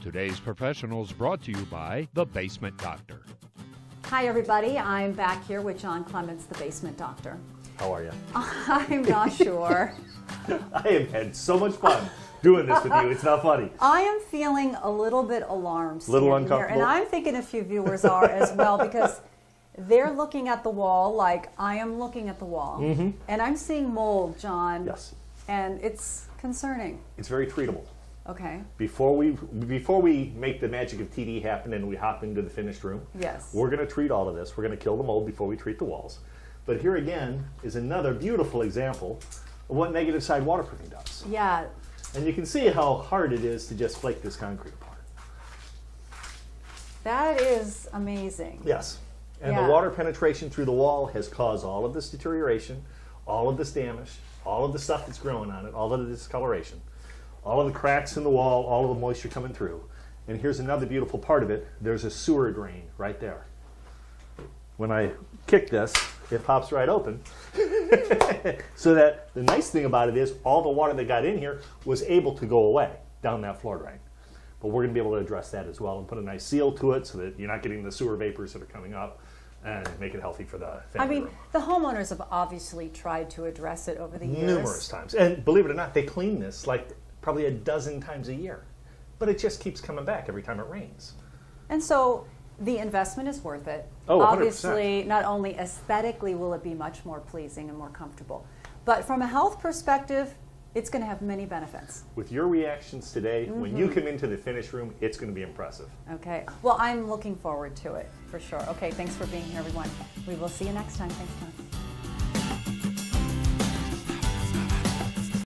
Today's Professionals brought to you by The Basement Doctor. Hi everybody, I'm back here with John Clements, the Basement Doctor. How are you? I'm not sure. I have had so much fun doing this with you. It's not funny. I am feeling a little bit alarmed. A little standing here, uncomfortable. and I'm thinking a few viewers are as well, because they're looking at the wall like I am looking at the wall. Mm-hmm. And I'm seeing mold, John. Yes. And it's concerning. It's very treatable. Okay. Before we make the magic of TD happen and we hop into the finished room, Yes. we're going to treat all of this. We're going to kill the mold before we treat the walls. But here again is another beautiful example of what negative side waterproofing does. Yeah. And you can see how hard it is to just flake this concrete apart. That is amazing. Yes. And Yeah. the water penetration through the wall has caused all of this deterioration, all of this damage, all of the stuff that's growing on it, all of the discoloration, all of the cracks in the wall, all of the moisture coming through. And here's another beautiful part of it. There's a sewer drain right there. When I kick this, it pops right open. So that the nice thing about it is all the water that got in here was able to go away down that floor drain. But we're going to be able to address that as well and put a nice seal to it so that you're not getting the sewer vapors that are coming up, and make it healthy for the family room. The homeowners have obviously tried to address it over the years. Numerous times. And believe it or not, they clean this like probably a dozen times a year. But it just keeps coming back every time it rains. And so the investment is worth it. Oh, 100%. Obviously, not only aesthetically will it be much more pleasing and more comfortable, but from a health perspective, it's going to have many benefits. With your reactions today, when you come into the finished room, it's going to be impressive. Okay. Well, I'm looking forward to it, for sure. Okay, thanks for being here, everyone. We will see you next time. Thanks, John.